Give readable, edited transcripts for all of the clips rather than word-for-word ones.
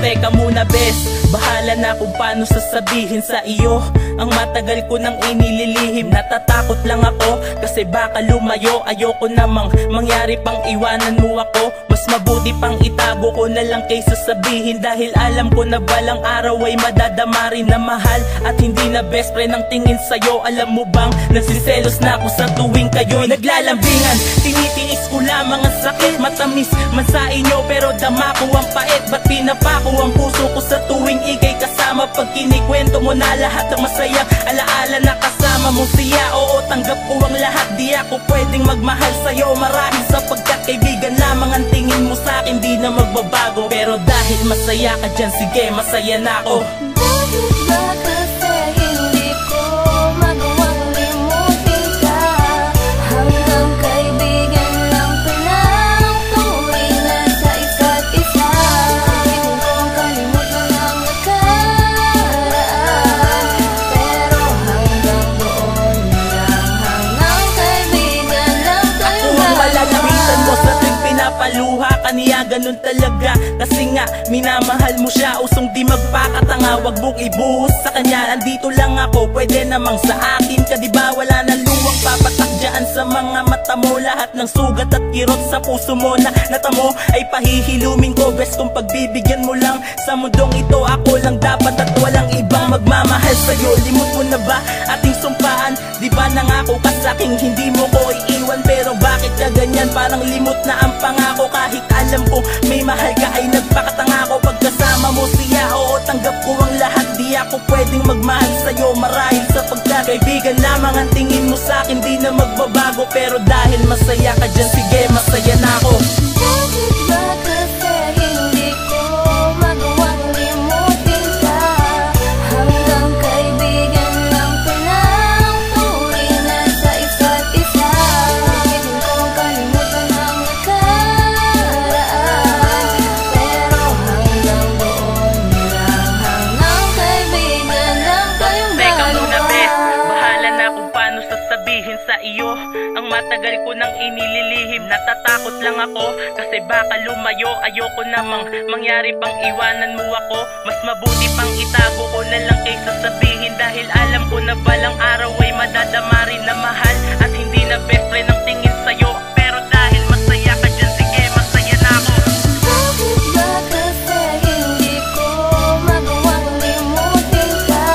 Teka muna bes, bahala na kung paano sasabihin sa iyo ang matagal ko nang inililihim. Natatakot lang ako kasi baka lumayo. Ayoko namang mangyari pang iwanan mo ako. Mas mabuti pang itago ko na lang kaysa sabihin, dahil alam ko na balang araw ay madadama rin na mahal at hindi na best friend ang tingin sa'yo. Alam mo bang nasiselos na ako sa tuwing kayo'y naglalambingan. Tinitiis ko lamang ang sakit, matamis man sa inyo pero dama ko ang pait. Ba't pinapako ang puso ko sa tuwing ikay kasama? Pag kinikwento mo na lahat ng masayang alaala na kasama mo siya. Oo, tanggap ko ang lahat, di ako pwedeng magmahal sa'yo marahil sapagkat kaibigan lamang ang tingin mo sa'kin, di na magbabago. Pero dahil masaya ka dyan, sige masaya na ako. Bakit ba kasi hindi ko magawang limutin ka? Hanggang kaibigan lang palang tuwing sa isa't isa. Hindi kong kalimutan ang nakaraan, pero hanggang doon lang. Hanggang kaibigan lang tayong dalawa. Kung malalamitan mo sa tuwing pinapaluha kaniya, ganun talaga. Kasi nga minamahal mo siya, usong di magpakatanga. Wag mong ibuhos sa kanya, andito lang ako, pwede namang sa akin ka. Diba wala na luwang papatak dyan sa mga mata mo. Lahat ng sugat at kirot sa puso mo na natamo ay pahihilumin ko. Best kung pagbibigyan mo lang sa mundong ito. Ako lang dapat at walang ibang magmamahal sa'yo. Limot mo na ba ating sumpaan? Diba nangako ka sa'king hindi mo ko iiwan? Pero bakit ka ganyan? Parang limot na ang pangako. Kahit alam ko may mahal ka ay nagpakatanga ko. Pagkasama mo siya, oo tanggap ko ang lahat. Di ako pwedeng magmahal sa'yo marahil sapagkat kaibigan lamang ang tingin mo sa'kin, di na magbabago. Pero dahil masaya ka dyan, sige masaya na ako. Bakit ba kasi hindi ko magawang limutin ka? Hanggang kaibigan lang palang tuwing sa isa't isa. Hindi kong kalimutan ang nakaraan, pero hanggang doon lang. Hanggang kaibigan lang tayong Teka muna dalawa. bes, bahala na kung paano sasabihin sa iyo ang matagal ko nang inililihim. Natatakot lang ako kasi baka lumayo. Ayoko namang mangyari pang iwanan mo ako. Mas mabuti pang itago ko na lang kaysa sabihin, dahil alam ko na balang araw ay madadama rin na mahal at hindi na best friend ang tingin sa'yo. Pero dahil masaya ka dyan, sige masaya na ako. Bakit ba kasi hindi ko magawang limutin ka?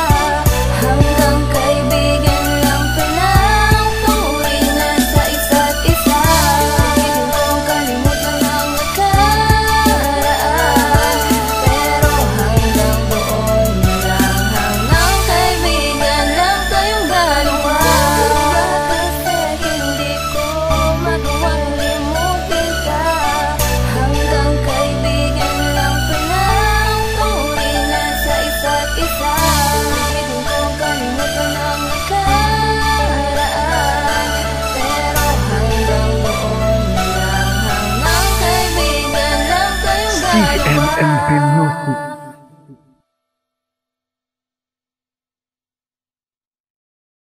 Hanggang kaibigan lang palang tuwing sa isa't isa. Hindi kong kalimutan ang nakaraan, pero hanggang doon lang. Hanggang kaibigan lang tayong dalawa. Bakit ba kasi hindi ko magawang limutin ka? Hanggang kaibigan lang palang tuwing sa isa't isa. Hindi kong kalimutan ang nakaraan, pero hanggang doon lang. Hanggang kaibigan lang tayong dalawa. CMMP Music.